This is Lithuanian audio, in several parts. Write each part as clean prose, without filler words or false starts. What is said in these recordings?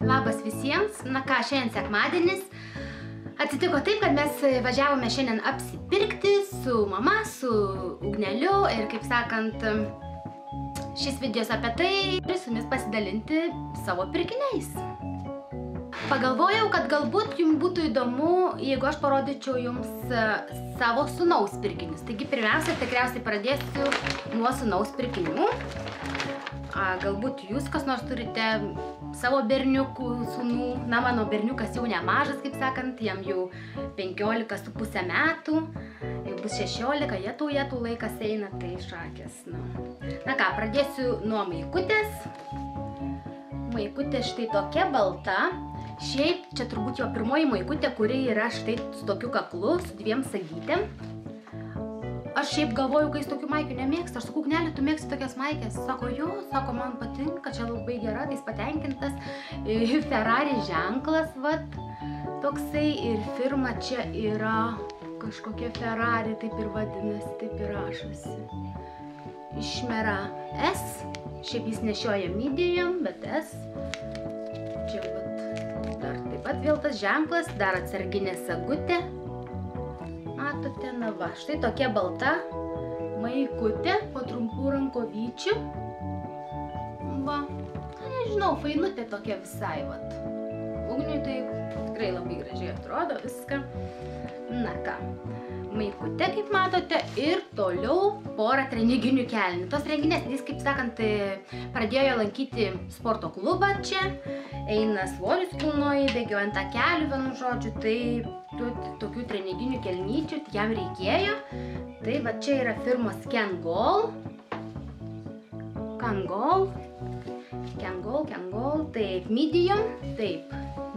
Labas visiems. Na ką, šiandien sekmadienis. Atsitiko taip, kad mes važiavome šiandien apsipirkti su mama, su Ugneliu ir, kaip sakant, šis videos apie tai ir su jumis pasidalinti savo pirkiniais. Pagalvojau, kad galbūt jums būtų įdomu, jeigu aš parodyčiau jums savo sūnaus pirkinius. Taigi pirmiausia, tikriausiai pradėsiu nuo sūnaus pirkinių. Galbūt jūs kas nors turite savo berniukų, sūnų. Na, mano berniukas jau nemažas, kaip sakant, jam jau 15,5 metų, jau bus 16, jetų laikas eina, tai šakės. Na ką, pradėsiu nuo maikutės. Maikutė štai tokia balta. Šiaip čia turbūt jo pirmoji maikutė, kuri yra štai su tokiu kaklu, su 2 sagytėm. Aš šiaip galvoju, kai jis tokių maikių nemėgsta. Aš sakau, Ugneli, tu mėgsti tokias maikės? Sako, jo, sako, man patinka, čia labai gera, tai jis patenkintas. Ferrari ženklas, vat, toksai, ir firma čia yra kažkokia Ferrari, taip ir vadinasi, taip ir rašosi. Išmera S, šiaip jis nešioja medium, bet S. Čia vat, dar taip pat vėl tas ženklas, dar atsarginė sagutė. Matote, na va, štai tokia balta maikutė po trumpų rankovyčių. Va, nežinau, fainutė tokia visai, vat. Ugniui tai tikrai labai gražiai atrodo viską. Na ką, maikutė, kaip matote, ir toliau porą treninginių kelnių. Tos renginės, jis, kaip sakant, pradėjo lankyti sporto klubą čia, eina svorius kilnoja, bėgioja ant takelių, vienu žodžiu, tai tokių treninginių kelnyčių jam reikėjo. Tai va čia yra firmos Kangol, taip,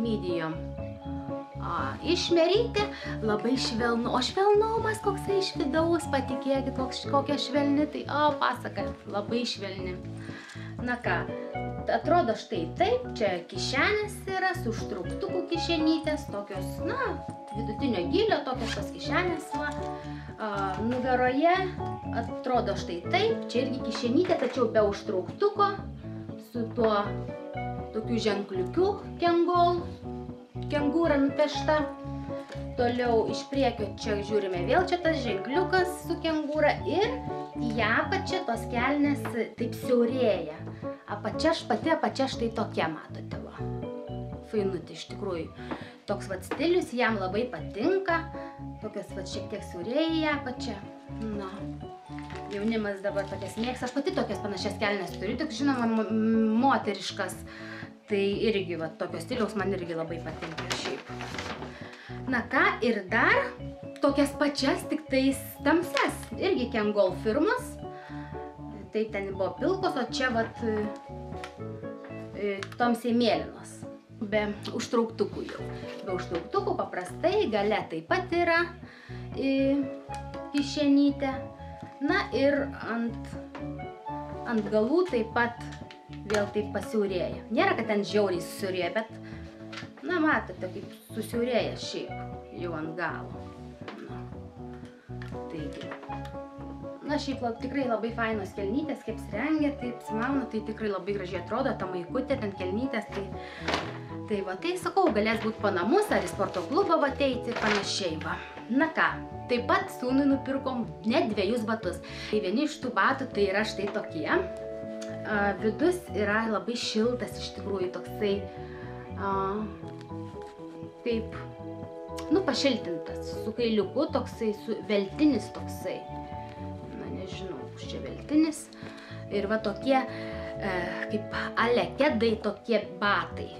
medium. Išmerytė, labai švelnu, o švelnumas koksai iš vidaus, patikėkit, kokia švelni, tai pasaka, labai švelni. Na ką, atrodo štai taip, čia kišenės yra, su užtrauktukų kišenytės, tokios, na, vidutinio gylio, tokios tos kišenės, va. Nugaroje atrodo štai taip, čia irgi kišenytė, tačiau be užtrauktuko, su tuo tokiu ženkliukiu Kangol. Kengūra nupešta. Toliau iš priekio čia žiūrime vėl čia tas ženkliukas su kengūra ir į apačią tos kelnės taip siaurėja. Pati apačia štai tokia, matote, va. Fainutė iš tikrųjų. Toks vat stilius jam labai patinka. Tokios vat šiek tiek siaurėja į apačią. Na, jaunimas dabar tokias mėgsta. Aš pati tokias panašias kelnes turiu, tik žinoma moteriškas. Tai irgi, va, tokio stiliaus man irgi labai patinka šiaip. Na ką, ir dar tokias pačias, tik tais tamses, irgi Kangol firmos. Taip ten buvo pilkos, o čia, vat, tamsiai mėlynos. Be užtrauktukų jau. Be užtrauktukų paprastai, gale taip pat yra kišenytė. Na ir ant galų taip pat vėl taip pasiaurėja. Nėra, kad ten žiauriai susiaurėja, bet, na, matote, kaip susiaurėja šiaip jau ant galo. Na, taigi. Na, šiaip tikrai labai fainos kelnytės, kaip srengia, taip smauna, tai tikrai labai gražiai atrodo, ta maikutė, ten kelnytės, tai va, tai sakau, galės būti po namus, ar į sporto klubą va ateiti, panašiai va. Na ką, taip pat sūnui nupirkom net 2 batus. Tai vieni iš tų batų tai yra štai tokie. Vidus yra labai šiltas, iš tikrųjų, toksai, kaip, nu, pašiltintas, su kailiuku, toksai, su veltinis toksai, na, nežinau, čia veltinis, ir va tokie, kaip ale kedai tokie batai,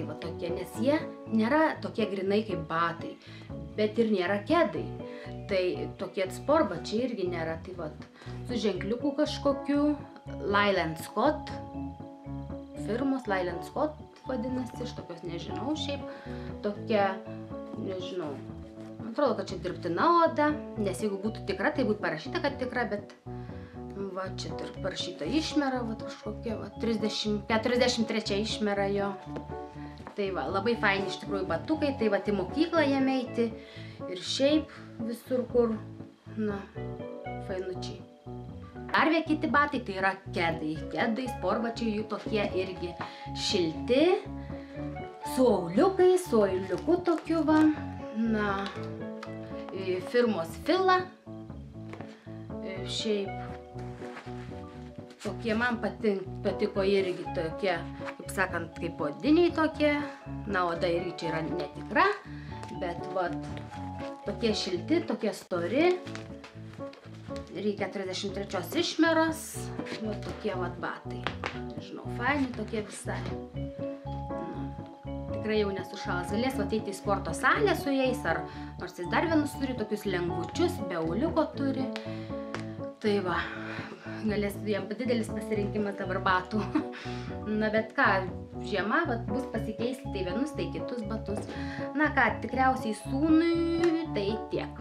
va tokie, nes jie nėra tokie grinai kaip batai, bet ir nėra kedai. Tai tokie atsporba čia irgi nėra, tai vat, su ženkliuku kažkokiu, Leyland Scott, firmos Leyland Scott vadinasi, iš tokios nežinau šiaip, tokia, nežinau, atrodo, kad čia dirbtina oda, nes jeigu būtų tikra, tai būtų parašyta, kad tikra, bet va, čia parašyta išmera, va, kažkokia, va, 43 išmera jo. Tai va, labai faini iš tikrųjų batukai, tai va, į mokyklą jam eiti ir šiaip visur, kur, na, fainučiai. Arvė kiti batai, tai yra kedai. Kedai, sportbačiai, jų tokie irgi šilti, su auliukais, su auliuku tokiu va. Na, firmos Fila. Šiaip tokie man patiko irgi tokie, kaip sakant, kaip odiniai tokie. Na, oda irgi čia yra netikra, bet vat tokie šilti, tokie stori. Reikia 43 išmeros, va tokie vat batai. Nežinau, faini tokie visai. Tikrai jau nesušalas. Galės ateiti į sporto salę su jais, ar nors jis dar vienus turi, tokius lengvučius, be auliuko turi. Tai va, galės jam didelis pasirinkimas dabar batų. Na bet ką, žiema bus pasikeisti tai vienus, tai kitus batus. Na ką, tikriausiai sūnui tai tiek.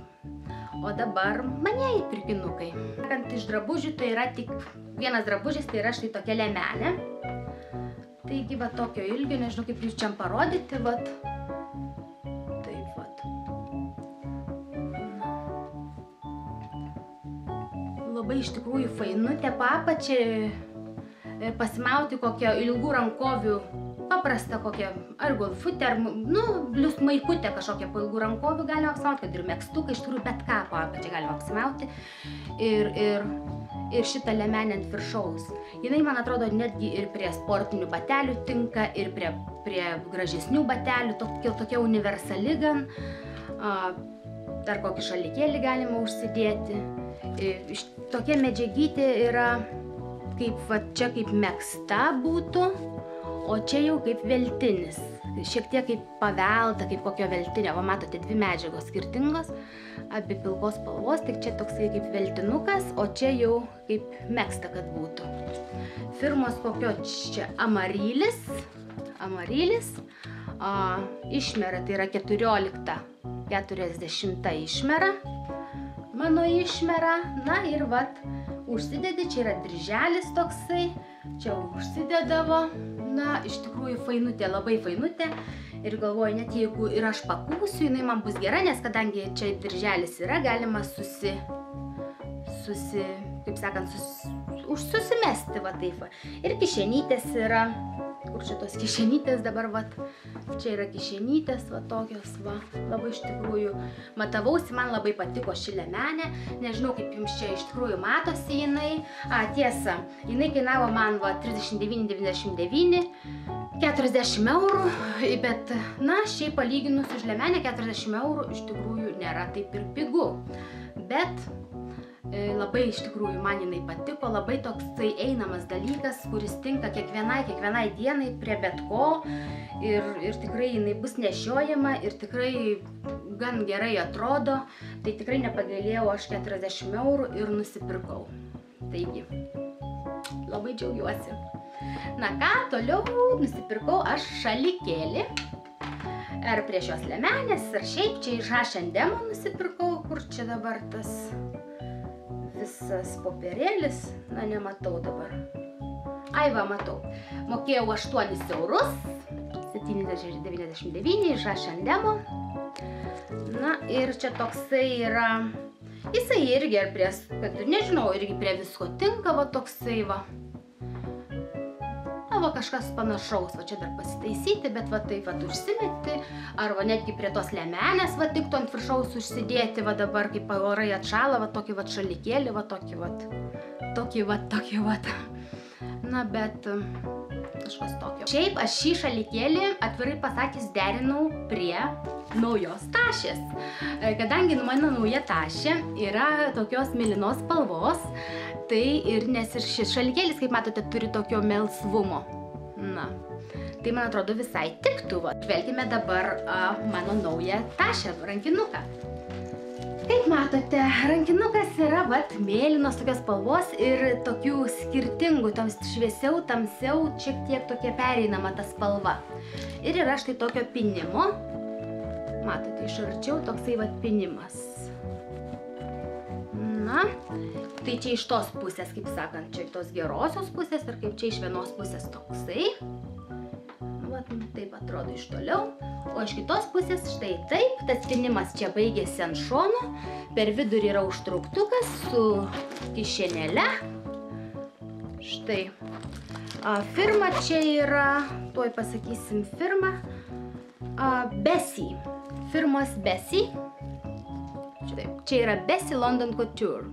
O dabar manieji pirkinukai. Sakant, iš drabužių tai yra tik vienas drabužis, tai yra štai tokia liemenė. Taigi va tokio ilgio, nežinau kaip jūs čia parodyti, vat. Taip vat. Labai iš tikrųjų fainutė, papačiai pasimauti kokią ilgų rankovių, paprastą kokią ar golfutę, ar blius maikutę kažkokią po ilgų rankovių galima apsimauti, kad ir megstuką, iš tikrųjų bet ką po apačią galima apsimauti. Ir šitą liemenę ant viršaus. Jinai, man atrodo, netgi ir prie sportinių batelių tinka, ir prie gražesnių batelių, tokia universali gan. Dar kokį šalikėlį galima užsidėti. Tokia medžiagytė yra kaip va čia kaip megsta būtų, o čia jau kaip veltinis. Šiek tiek kaip pavelda, kaip kokio veltinio. Va matote, dvi medžiagos skirtingos, abi pilkos spalvos, tik čia toksai kaip veltinukas, o čia jau kaip megsta, kad būtų. Firmos kokio čia Amarilis. Išmera tai yra 14-40 išmera. Mano išmera. Na ir vat užsidedi, čia yra dirželis toksai, čia užsidedavo. Na, iš tikrųjų fainutė, labai fainutė. Ir galvoju, net jeigu ir aš pakūsiu, jinai man bus gera, nes kadangi čia dirželis yra, galima kaip sakant, susimesti, va taip va. Ir kišenytės yra. Kur šitos kišenytės dabar, va. Čia yra kišenytės, va tokios, va. Labai iš tikrųjų matavausi, man labai patiko ši liemenė. Nežinau, kaip jums čia iš tikrųjų matosi jinai. Tiesa, jinai kainavo man, va, 39,99, 40 eurų, bet, na, šiaip palyginus už liemenę 40 eurų iš tikrųjų nėra taip ir pigu. Bet labai iš tikrųjų man jinai patiko, labai toksai einamas dalykas, kuris tinka kiekvienai dienai prie bet ko. Ir tikrai jinai bus nešiojama ir tikrai gan gerai atrodo. Tai tikrai nepagailėjau aš 40 eurų ir nusipirkau. Taigi, labai džiaugiuosi. Na ką, toliau nusipirkau aš šalikėlį. Ar prie šios liemenės, ar šiaip čia iš H&M nusipirkau, kur čia dabar tas visas popierėlis. Na, nematau dabar. Ai, va, matau. Mokėjau 8 eurus, 7,99 iš H&M. Na, ir čia toksai yra, jisai irgi, ar prie, nežinau, irgi prie visko tinka, va, toksai, va. Na, va, kažkas panašaus, va, čia dar pasitaisyti, bet, va, taip, va, užsimeti, ar, va, netgi prie tos liemenės, va, tiktų ant viršaus užsidėti, va, dabar, kaip orai atšala, va, tokį, va, šalikėlį, va, tokį, va. Na, bet kažkas tokio. Šiaip aš šį šalikėlį, atvirai pasakys, derinau prie naujos tašės. Kadangi mano nauja tašė yra tokios mėlynos spalvos, tai ir nes ir šis šalikėlis, kaip matote, turi tokio melsvumo. Na, tai man atrodo visai tiktų. Žvelgime dabar mano naują tašę, rankinuką. Kaip matote, rankinukas yra mėlynos tokios spalvos ir tokių skirtingų, šviesiau, tamsiau, šiek tiek tokia pereinama ta spalva. Ir yra štai tokio pinimo. Matote, iš arčiau toksai pinimas. Na, tai čia iš tos pusės, kaip sakant, čia tos gerosios pusės ir kaip čia iš vienos pusės toksai. Taip atrodo iš toliau. O iš kitos pusės štai taip, tas pinimas čia baigėsi ant šono, per vidurį yra užtrauktukas su kišenėle. Štai. Firma čia yra, tuoj pasakysim firma, Bessie. Firmos Bessie. Štai. Čia yra Bessie London Couture.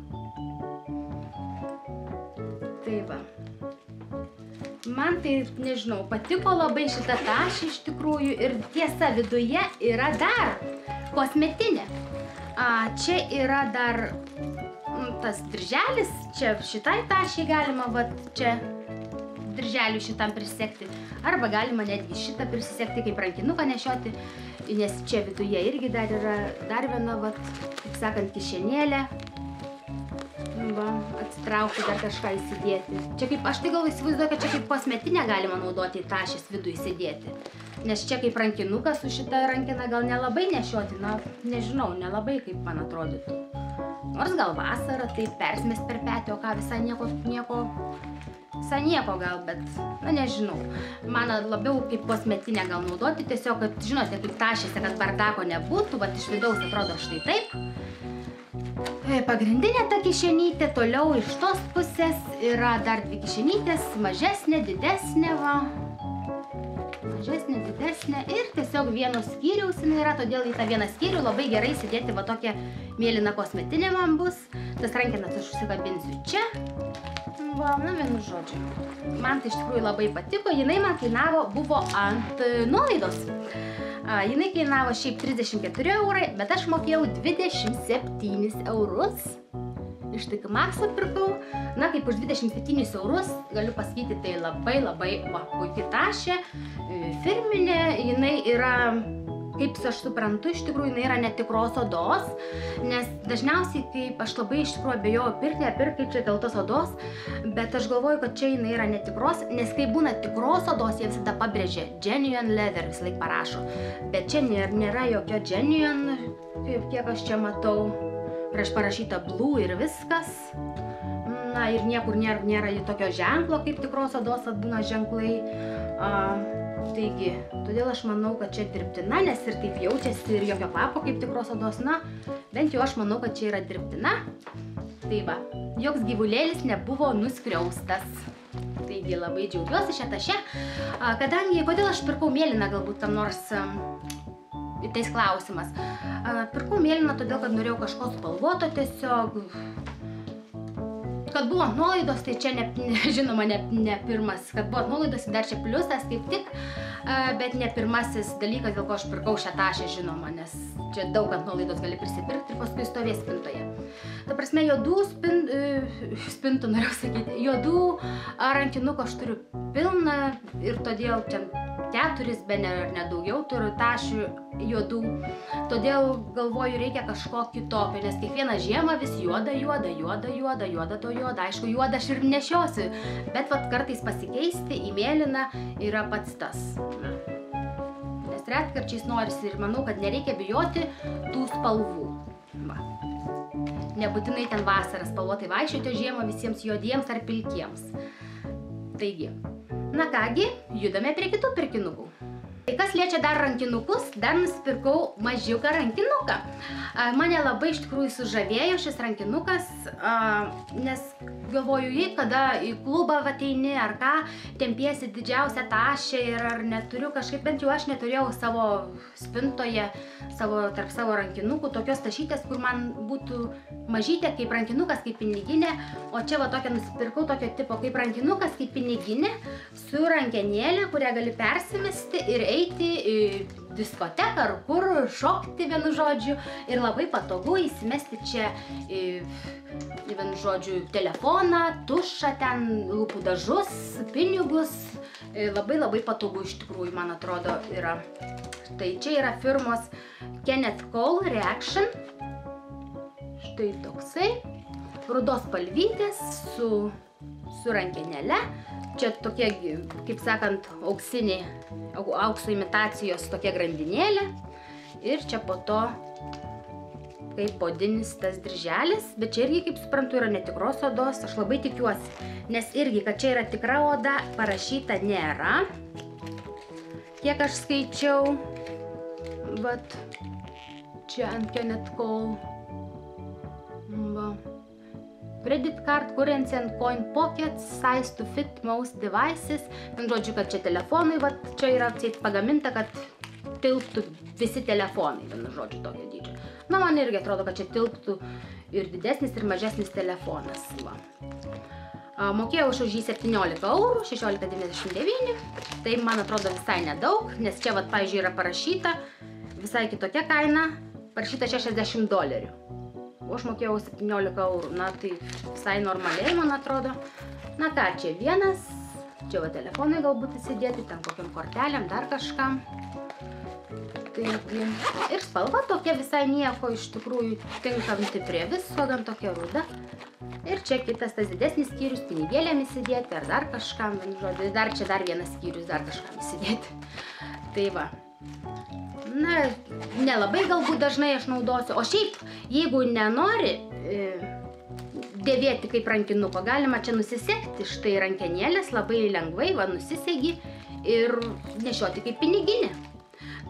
Tai va. Man tai, nežinau, patiko labai šita tašė iš tikrųjų ir tiesa viduje yra dar kosmetinė. Čia yra dar tas dirželis, čia šitai tašiai galima, va, čia dirželių šitam prisegti. Arba galima netgi šitą prisisegti kaip rankinuką nešioti, nes čia viduje irgi dar yra dar viena, va, kaip sakant, kišenėlė. Va, atsitraukti dar kažką įsidėti. Čia kaip, aš tai gal įsivaizduoju, kad čia kaip kosmetinę galima naudoti į tašės vidų įsidėti. Nes čia kaip rankinukas su šita rankina gal nelabai nešioti, na, nežinau, nelabai kaip man atrodytų. Nors gal vasarą tai persimest per petį, o ką visai nieko gal, bet, na, nežinau. Man labiau kaip kosmetinę gal naudoti, tiesiog, kad, žinote, kaip tašėse, kad bardako nebūtų, bet iš vidaus atrodo štai taip. Pagrindinė ta kišenytė, toliau iš tos pusės yra dar dvi kišenytės, mažesnė, didesnė, va. Mažesnė, didesnė ir tiesiog vieno skyriaus jinai yra, todėl į tą vieną skyrių labai gerai įsidėti va tokia mėlyna kosmetinė man bus. Tas rankinas aš užsikabinsiu čia. Va, na, vienu žodžiu. Man tai iš tikrųjų labai patiko, jinai man kainavo, buvo ant nuolaidos. Jinai kainavo šiaip 34 eurai, bet aš mokėjau 27 eurus. Iš tik Makso pirkau. Na, kaip už 27 eurus, galiu pasakyti, tai labai, va, puikiai tašė, firminė, jinai yra, kaip aš suprantu, iš tikrųjų, jinai yra netikros odos, nes dažniausiai, kaip aš labai iš tikrųjų abejoju pirkti čia dėl tos odos, bet aš galvoju, kad čia jinai yra netikros, nes kai būna tikros odos, jie visada pabrėžia genuine leather, visą laik parašo, bet čia nėra jokio genuine, kiek aš čia matau, prieš parašyta blue ir viskas, na ir niekur nėra tokio ženklo, kaip tikros odos būna ženklai. Taigi, todėl aš manau, kad čia dirbtina, nes ir taip jaučiasi ir jokio kvapo kaip tikros odos, na, bent jau aš manau, kad čia yra dirbtina. Tai va, joks gyvulėlis nebuvo nuskriaustas. Taigi, labai džiaugiuosi šią tašę, kadangi, kodėl aš pirkau mėlyną, galbūt tam nors tais klausimas. Pirkau mėlyną, todėl, kad norėjau kažko spalvoto tiesiog. Kad buvo nuolaidos, tai čia žinoma ne pirmas, kad buvo nuolaidos, dar čia pliusas kaip tik, bet ne pirmasis dalykas, dėl ko aš pirkau šią tašę, žinoma, nes čia daug ant nuolaidos gali prisipirkti ir paskui stovės spintoje. Ta prasme, juodų spintų, norėjau sakyti, juodų rankinukų aš turiu pilną ir todėl čia 4, be nedaugiau turiu tašių juodų, todėl galvoju, reikia kažko kitokio, nes kiekvieną žiemą vis juoda, to juoda, aišku, juoda aš ir nešiosiu, bet vat kartais pasikeisti į mėlyną yra pats tas. Nes retkarčiais norisi ir manau, kad nereikia bijoti tų spalvų. Va. Nebūtinai ten vasarą spalvotai vaikščioti, žiemą visiems juodiems ar pilkiems. Taigi, na kągi, judame prie kitų pirkinukų. Tai kas liečia dar rankinukus, dar nusipirkau mažiuką rankinuką. Mane labai iš tikrųjų sužavėjo šis rankinukas, nes galvoju, jei kada į klubą ateini ar ką, tempiesi didžiausią tašę ir ar neturiu kažkaip, bent jau aš neturėjau savo spintoje, tarp savo rankinukų, tokios tašytės, kur man būtų mažytė kaip rankinukas, kaip piniginė, o čia va tokią nusipirkau tokio tipo kaip rankinukas, kaip piniginė, su rankenėlė, kurią gali persimesti ir eiti į diskoteką ar kur, šokti vienu žodžiu ir labai patogu įsimesti čia į vienu žodžiu telefoną, tušą ten, lūpų dažus, pinigus, labai patogu iš tikrųjų, man atrodo, yra. Tai čia yra firmos Kenneth Cole Reaction, štai toksai, rudos spalvytės su rankenėle. Čia tokie, kaip sakant, aukso imitacijos tokia grandinėlė. Ir čia po to kaip podinis tas dirželis. Bet čia irgi, kaip suprantu, yra netikros odos. Aš labai tikiuosi, nes irgi, kad čia yra tikra oda, parašyta nėra. Kiek aš skaičiau, vat, čia ant Kenneth Cole. Va. credit card, currency and coin pockets, size to fit most devices. Man žodžiu, kad čia telefonai, vat, čia yra pagaminta, kad tilptų visi telefonai, man žodžiu, tokio dydžio. Na, man irgi atrodo, kad čia tilptų ir didesnis, ir mažesnis telefonas. Va. Mokėjau už jį 17 eurų, 16,99. Tai, man atrodo, visai nedaug, nes čia, vat, pavyzdžiui, yra parašyta visai kitokia kaina, parašyta $60. O aš mokėjau 17 eurų. Na, tai visai normaliai, man atrodo. Na ką, čia vienas, čia va telefonai galbūt įsidėti, ten kokiam kortelėm, dar kažkam. Taigi, ir spalva tokia visai nieko, iš tikrųjų tinkanti prie viso, gan tokia ruda. Ir čia kitas tas didesnis skyrius, pinigėlėm įsidėti, ar dar kažkam, žodžiu, čia dar vienas skyrius, dar kažkam įsidėti. Tai va. Na, nelabai galbūt dažnai aš naudosiu, o šiaip, jeigu nenori dėvėti kaip rankinuko, galima čia nusisekti, štai rankenėlės, labai lengvai, va, nusisegi ir nešioti kaip piniginė.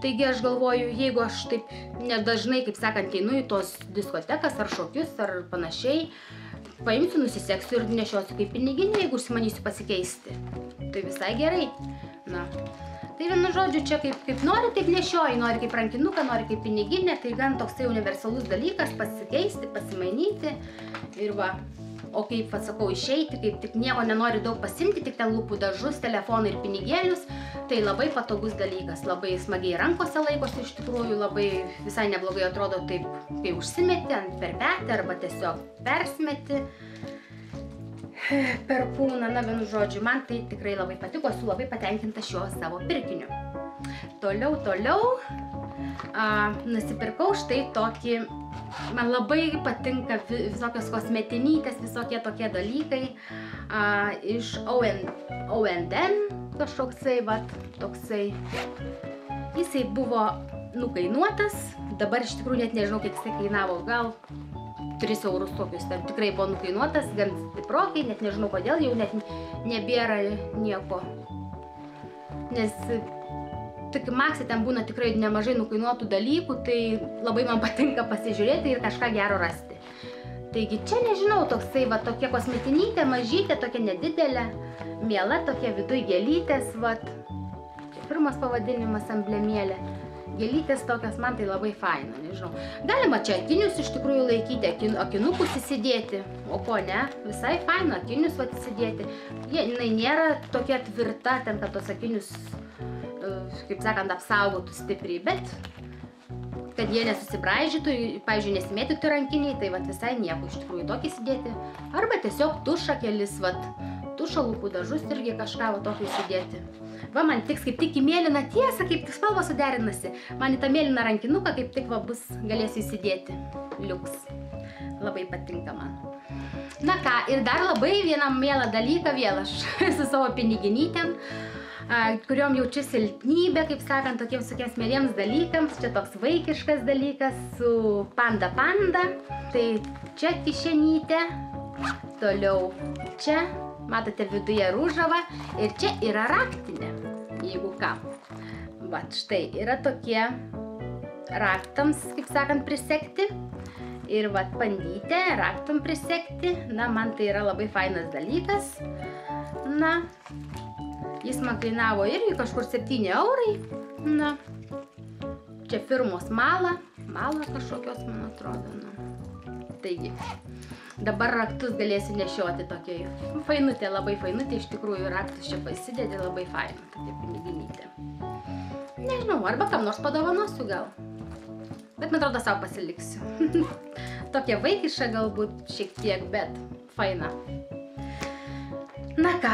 Taigi aš galvoju, jeigu aš taip nedažnai, kaip sakant, einu į tos diskotekas ar šokius ar panašiai, paimsiu, nusiseksiu ir nešiosiu kaip piniginė, jeigu užsimanysiu pasikeisti. Tai visai gerai. Na. Tai vienu žodžiu, čia kaip nori, taip nešioji, nori kaip rankinuką, nori kaip piniginė, tai gan toksai universalus dalykas, pasikeisti, pasimainyti ir va. O kaip, atsakau, išeiti, kaip tik nieko nenori daug pasimti, tik ten lūpų dažus, telefonai ir pinigėlius, tai labai patogus dalykas, labai smagiai rankose laikosi, iš tikrųjų labai visai neblogai atrodo taip, kai užsimeti ant per petį arba tiesiog persimeti per kūną. Na, vienu žodžiu, man tai tikrai labai patiko, esu labai patenkinta šiuo savo pirkiniu. Toliau, nusipirkau štai tokį. Man labai patinka visokios kosmetinytės, visokie tokie dalykai iš O&M, kažkoksai, vat, toksai. Jisai buvo nukainuotas, dabar iš tikrųjų net nežinau, kiek jisai kainavo, gal 3 eurus tokius, ten tikrai buvo nukainuotas, gan stiprokai, net nežinau kodėl, jau net nebėra nieko, nes tik Max'e ten būna tikrai nemažai nukainuotų dalykų, tai labai man patinka pasižiūrėti ir kažką gero rasti. Taigi čia nežinau, toksai va tokia kosmetinytė, mažytė, tokia nedidelė, miela, tokia viduj gėlytės, va. Pirmas pavadinimas emblemėlė. Gėlytės tokios, man tai labai faina, nežinau. Galima čia akinius iš tikrųjų laikyti, akinukus įsidėti, o ko ne, visai faina akinius va įsidėti. Jinai nėra tokia tvirta, ten kad tos akinius kaip sakant, apsaugotų stipriai, bet kad jie nesusibraižytų, pavyzdžiui, nesimėtytų rankiniai, tai vat visai nieko iš tikrųjų tokį įsidėti. Arba tiesiog tušą kelis, vat, tušą lūpų dažus irgi kažką va tokį įsidėti. Va, man tiks kaip tik į mėlyną tiesą, kaip tik spalva suderinasi. Man į tą mėlyną rankinuką kaip tik va bus, galėsiu įsidėti. Liuks. Labai patinka man. Na ką, ir dar labai vieną mielą dalyką vėl aš su savo piniginytėm, kuriuom jaučiu silpnybę, kaip sakant, tokiems mieliems dalykams. Čia toks vaikiškas dalykas su panda. Tai čia kišenytė, toliau čia, matote, viduje rūžava ir čia yra raktinė, jeigu ką. Vat štai yra tokie raktams, kaip sakant, prisekti. Ir vat bandyte raktam prisekti. Na, man tai yra labai fainas dalykas. Na, jis man kainavo irgi kažkur 7 eurai. Na, čia firmos Mala kažkokios, man atrodo. Na. Taigi, dabar raktus galėsiu nešioti tokiai fainutė, labai fainutė, iš tikrųjų raktus čia pasidėdė, labai faina, tokia piniginytė. Nežinau, arba kam nors padovanosiu gal. Bet man atrodo, savo pasiliksiu. Tokia vaikiša galbūt šiek tiek, bet faina. Na ką,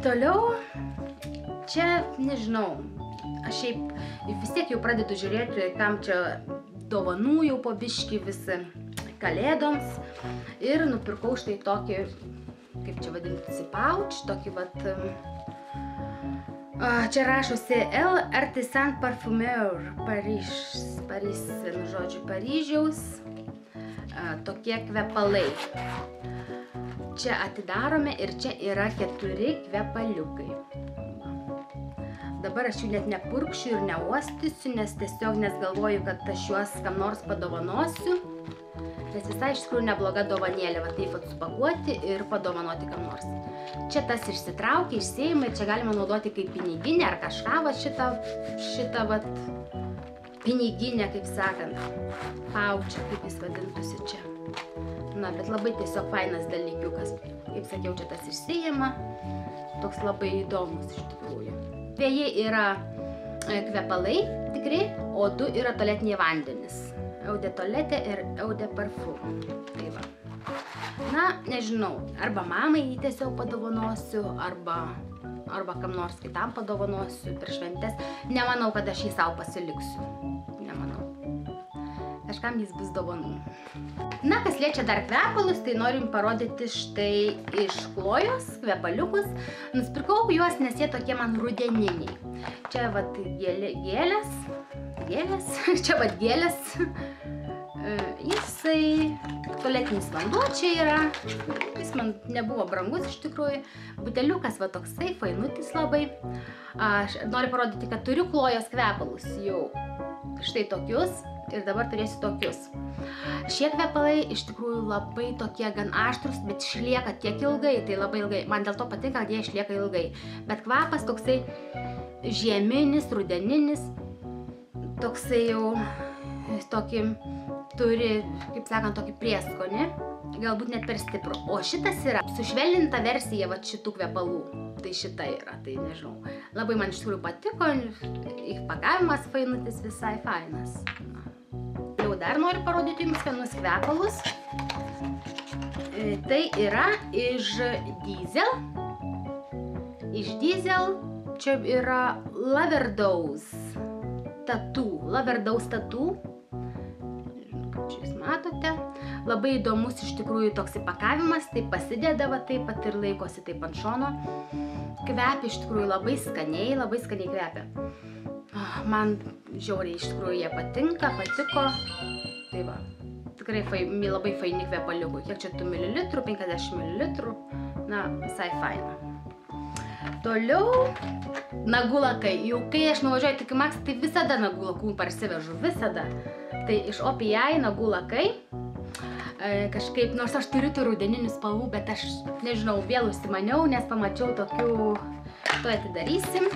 toliau. Čia, nežinau, aš šiaip vis tiek jau pradedu žiūrėti, kam čia dovanų jau po biškį visi kalėdoms. Ir nupirkau štai tokį, kaip čia vadinasi, pouch, tokį vat, čia rašosi L Artisan Parfumeur, Paris, žodžiu, Paryžiaus, tokie kvepalai. Čia atidarome ir čia yra 4 kvepaliukai. Dabar aš jų net nepurkšiu ir neuostysiu, nes tiesiog galvoju, kad aš juos kam nors padovanosiu. Nes visai iš tikrųjų nebloga dovanėlė, va taip vat supakuoti ir padovanoti kam nors. Čia tas išsitraukia, išsiima ir čia galima naudoti kaip piniginę ar kažką, va šitą vat piniginę, kaip sakant, paučia, kaip jis vadintųsi čia. Na, bet labai tiesiog fainas dalykiukas. Kaip sakiau, čia tas išsiima, toks labai įdomus iš tikrųjų. Dviejai yra kvepalai tikri, o 2 yra tualetiniai vandenys. Eau de toilette ir eau de parfum. Tai va. Na, nežinau, arba mamai jį tiesiog padovanosiu, arba kam nors kitam padovanosiu per šventes. Nemanau, kad aš jį savo pasiliksiu. Nemanau. Kažkam jis bus dovanų. Na, kas liečia dar kvepalus, tai norim parodyti štai iš Chlojos kvepaliukus. Nusipirkau juos, nes jie tokie man rudeniniai. Čia vat gėlės. Čia vat gėlės. Jisai tualetinis vanduo čia yra. Jis man nebuvo brangus iš tikrųjų. Buteliukas va toksai, fainutis labai. Aš noriu parodyti, kad turiu Chlojos kvepalus jau. Štai tokius. Ir dabar turėsiu tokius. Šie kvepalai iš tikrųjų labai tokie gan aštrus, bet išlieka tiek ilgai, tai labai ilgai. Man dėl to patinka, kad jie išlieka ilgai. Bet kvapas toksai žieminis, rudeninis, toksai jau tokį turi, kaip sakant, tokį prieskonį, galbūt net per stiprų. O šitas yra sušvelninta versija vat šitų kvepalų. Tai šita yra, tai nežinau. Labai man iš tikrųjų patiko, įpakavimas fainutis visai fainas. Jau dar noriu parodyti jums vienus kvepalus. Tai yra iš Diesel. Iš Diesel čia yra Laverdose Tattoo. Kaip čia jūs matote. Labai įdomus iš tikrųjų toks įpakavimas. Tai pasideda va taip pat ir laikosi taip ant šono. Kvepia iš tikrųjų labai skaniai kvepia. Man žiauriai iš tikrųjų jie patiko. Tai va, tikrai labai faini kvepaliukų. Kiek čia tų mililitrų? 50 mililitrų. Na, visai faina. Toliau, nagų lakai. Jau kai aš nuvažiuoju tik į Max, tai visada nagų lakų parsivežu. Visada. Tai iš OPI nagų lakai. Kažkaip, nors aš turiu tų rudeninių spalvų, bet aš, nežinau, vėl užsimaniau, nes pamačiau tokių, to atidarysim.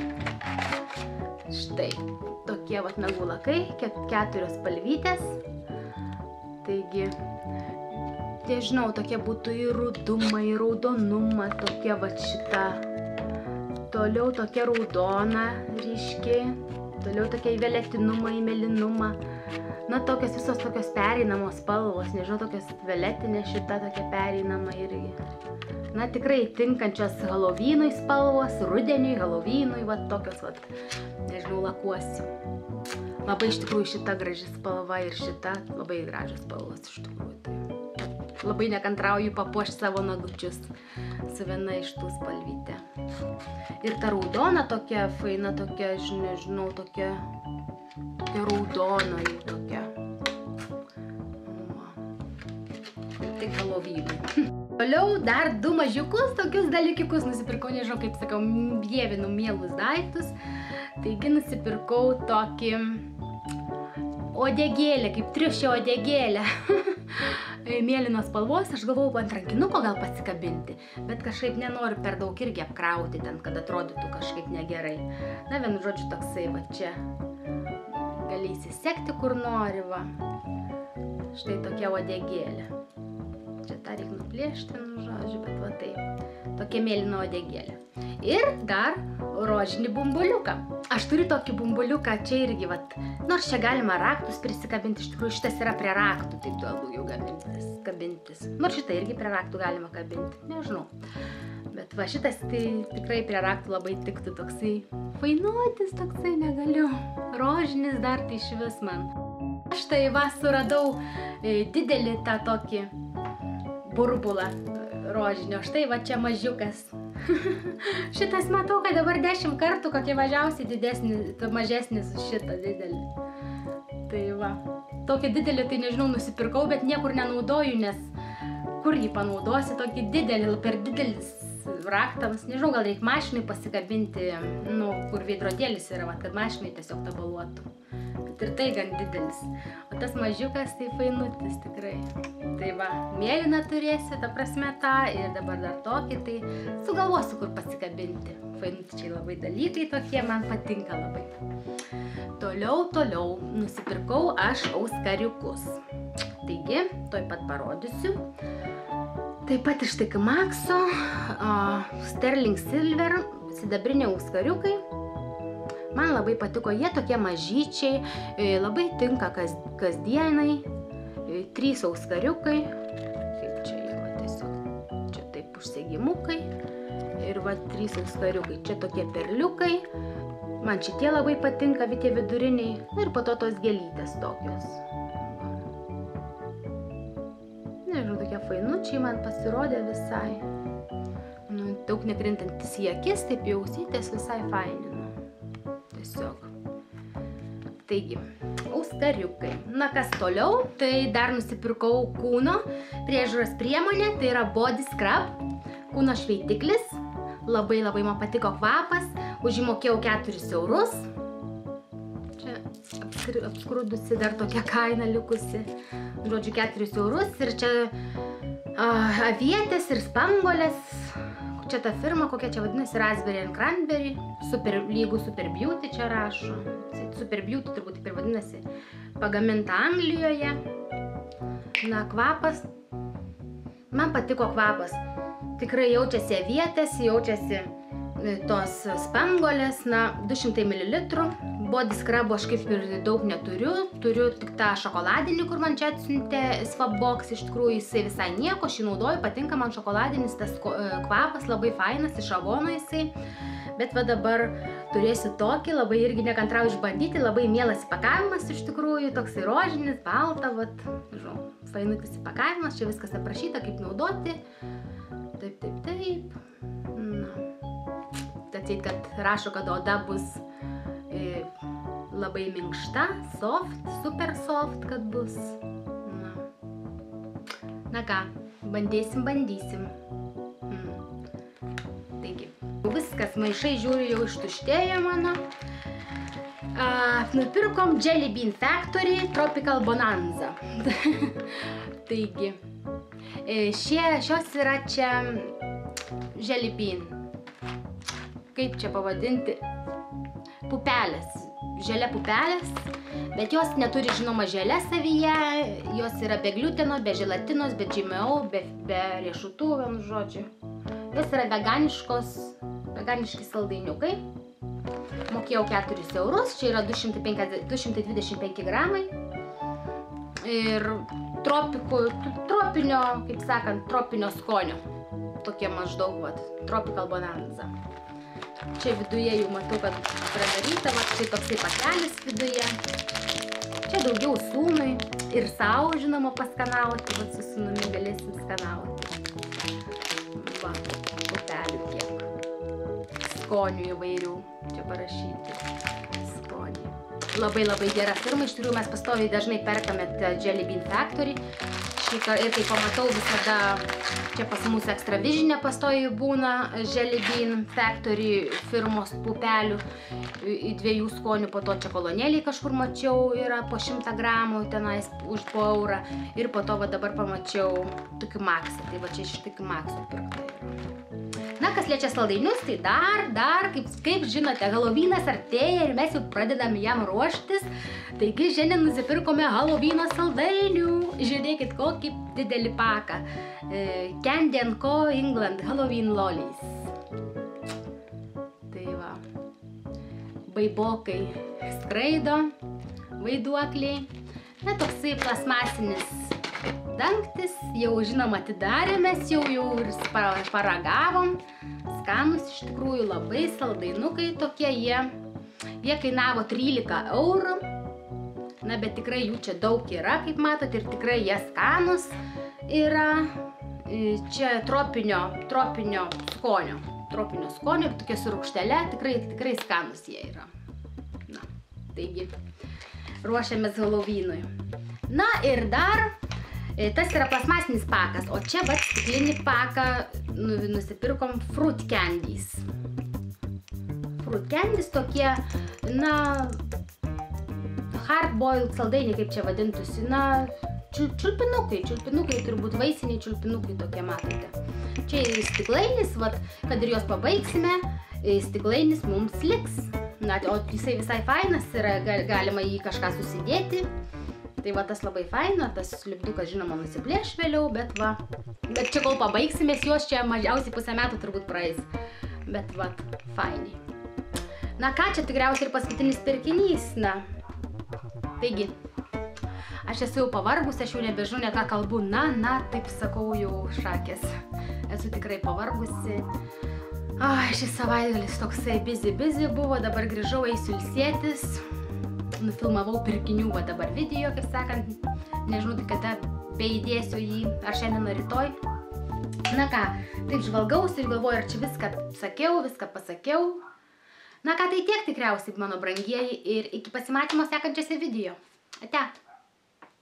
Štai, tokie vat nagų lakai, 4 spalvytės. Taigi, nežinau, tokie būtų į rudumą, į raudonumą, tokie vat šita. Toliau tokia raudona, ryški. Toliau tokia į violetinumą, į mėlynumą. Na, tokios visos tokios pereinamos spalvos, nežinau, tokios violetinė šita tokia pereinama irgi. Na, tikrai tinkančios Halloweenui spalvos, rudeniui, Halloweenui, va tokios, va, nežinau, lakuosiu. Labai iš tikrųjų šita graži spalva ir šita labai gražios spalvos iš tikrųjų. Tai labai nekantrauju papuošti savo nagučius su viena iš tų spalvytė. Ir ta raudona tokia, faina tokia, nežinau, tokia raudona jau tokia. Tai Halloweenui. Toliau dar 2 mažiukus, tokius dalykiukus nusipirkau, nežinau, kaip sakau, dievinu mielus daiktus. Taigi nusipirkau tokį odegėlę, kaip triušio odegėlę. Mėlynos spalvos, aš galvojau ant rankinuko gal pasikabinti, bet kažkaip nenoriu per daug irgi apkrauti ten, kad atrodytų kažkaip negerai. Na, vienu žodžiu, toksai va čia. Gali įsisekti kur nori, va. Štai tokia odegėlė. Čia tą reikia nuplėšti, nu žodžiu, bet va taip. Tokia mėlyna odegėlė. Ir dar rožinį bumbuliuką. Aš turiu tokį bumbuliuką, čia irgi, vat, nors čia galima raktus prisikabinti, iš tikrųjų šitas yra prie raktų, taip daugiau kabintis. Nors šitą irgi prie raktų galima kabinti, nežinau. Bet va šitas tai tikrai prie raktų labai tiktų, toksai fainuotis, toksai negaliu. Rožinis dar tai išvis man. Aš tai va suradau didelį tą tokį burbulą rožinio. Štai va čia mažiukas. Šitas matau, kad dabar 10 kartų kokie mažiausiai didesnis, mažesnis už šitą didelį. Tai va. Tokį didelį tai nežinau nusipirkau, bet niekur nenaudoju, nes kur jį panaudosi tokį didelį, per didelis raktams. Nežinau, gal reikia mašinai pasikabinti, nu, kur veidrodėlis yra, kad mašinai tiesiog tabaluotų. ir tai gan didelis. O tas mažiukas tai fainutis tikrai. Tai va, mėlyną turėsiu, ta prasme tą, ir dabar dar tokį, tai sugalvosiu, kur pasikabinti. Fainučiai labai dalykai tokie, man patinka labai. Toliau nusipirkau aš auskariukus. Taigi, tuoj pat parodysiu. Taip pat iš TK Maxxo Sterling Silver sidabriniai auskariukai. Man labai patiko, jie tokie mažyčiai, labai tinka kasdienai. 3 auskariukai. Kaip čia jie, va, tiesiog, čia taip užsegimukai. Ir va 3 auskariukai, čia tokie perliukai. Man šitie labai patinka, tie viduriniai. Ir po to tos gėlytės tokios. Nežinau, tokie fainučiai man pasirodė visai. Daug nekrintantis į akis, taip jau ausytės visai fainina. Tiesiog. Taigi, auskariukai. Na, kas toliau, tai dar nusipirkau kūno priežiūros priemonę, tai yra Body Scrub, kūno šveitiklis. Labai man patiko kvapas, už jį mokėjau 4 eurus. Čia apskrudusi dar tokia kaina likusi. Žodžiu, 4 eurus ir čia avietės ir spanguolės. Čia ta firma, kokia čia vadinasi, Raspberry and Cranberry, lygų Super Beauty čia rašo. Super Beauty turbūt taip ir vadinasi, pagaminta Anglijoje. Na, kvapas, man patiko kvapas. Tikrai jaučiasi avietės, jaučiasi tos spanguolės, na, 200 ml. Body Scrub aš kaip ir daug neturiu, turiu tik tą šokoladinį, kur man čia atsiuntė Swapbox, iš tikrųjų jisai visai nieko, aš jį naudoju, patinka man šokoladinis tas kvapas, labai fainas, iš Avono jisai, bet va dabar turėsiu tokį, labai irgi nekantrauju išbandyti, labai mielas įpakavimas iš tikrųjų, toksai rožinis, balta, vat, žinau, fainutis įpakavimas, čia viskas aprašyta, kaip naudoti, taip, na, atseit, kad rašo, kad oda bus labai minkšta, soft, super soft, kad bus. Na ką, bandysim. Taigi, viskas, maišai žiūriu jau ištuštėjo mano. Nupirkom Jelly Bean Factory Tropical Bonanza. Taigi, šios yra čia Jelly Bean. Kaip čia pavadinti? Pupelės, želė pupelės, bet jos neturi, žinoma, želė savyje, jos yra be gliuteno, be želatinos, be GMO, be riešutų, vienu žodžiu. Jos yra veganiški saldainiukai. Mokėjau 4 eurus, čia yra 225 gramai. Ir tropinio, kaip sakant, tropinio skonio. Tokie maždaug, vat, Tropical Bonanza. Čia viduje jau matau, kad pradaryta, va, čia toksai pakelis viduje. Čia daugiau sūnui ir savo, žinoma, paskanauti, va, su sūnumi galėsim skanauti. Va, pupelių kiek. Skonių įvairių, čia parašyti. Skonių. Labai gera firma, iš tikrųjų mes pastoviai dažnai perkame Jelly Bean Factory. Ir kai pamatau visada, čia pas mūsų Extravisionė pastoviai būna Jelly Bean Factory firmos pupelių, 2 skonių, po to čia kolonėliai kažkur mačiau, yra po 100 gramų tenais už po eurą. Ir po to va dabar pamačiau TK Maxxą, tai va čia iš TK Maxxo pirkta yra. Na, kas liečia saldainius, tai dar, kaip žinote, Halloweenas artėja ir mes jau pradedam jam ruoštis. Taigi, šiandien nusipirkome Halloweeno saldainių. Žiūrėkit, kokį didelį paką. Candy & Co. England Halloween Lollies. Tai va, baibokai skraido, vaiduokliai. Na, toksai plasmasinis dangtis, jau žinoma atidarėmės, jau ir paragavom. Skanus iš tikrųjų, labai saldainukai tokie jie. Jie kainavo 13 eurų. Na, bet tikrai jų čia daug yra, kaip matot, ir tikrai jie skanus yra. Čia tropinio skonio. Tropinio skonio, tokia su rūgštele, tikrai skanus jie yra. Na, taigi, ruošiamės Halloweenui. Na, ir dar, tas yra plasmasinis pakas, o čia, vat, stiklinį paką nusipirkom Fruit Candies. Fruit Candies tokie, na, hard-boiled saldainiai, kaip čia vadintųsi, na, čiulpinukai, turbūt vaisiniai čiulpinukai tokie, matote. Čia stiklainis, vat, kad ir jos pabaigsime, stiklainis mums liks. Na, o jisai visai fainas yra, galima jį kažką susidėti. Tai va, tas labai faina, tas lipdukas, žinoma, nusiplėš vėliau, bet va. Bet čia kol pabaigsimės, jos čia mažiausiai pusę metų turbūt praeis. Bet va, fainiai. Na ką, čia tikriausiai ir paskutinis pirkinys, na. Taigi, aš esu jau pavargus, aš jau nebežinau, ne ką kalbu. Na, taip sakau jau šakės. Esu tikrai pavargusi. Ai, šis savaitgalis toksai busy buvo, dabar grįžau, eisiu ilsėtis. Nufilmavau pirkinių, va dabar video, kaip sakant. Nežinau, tai kada beįdėsiu jį, ar šiandien ar rytoj. Na ką, taip žvalgausi ir galvoju, ar čia viską pasakiau. Na ką, tai tiek tikriausiai, mano brangieji, ir iki pasimatymo sekančiose video. Ate.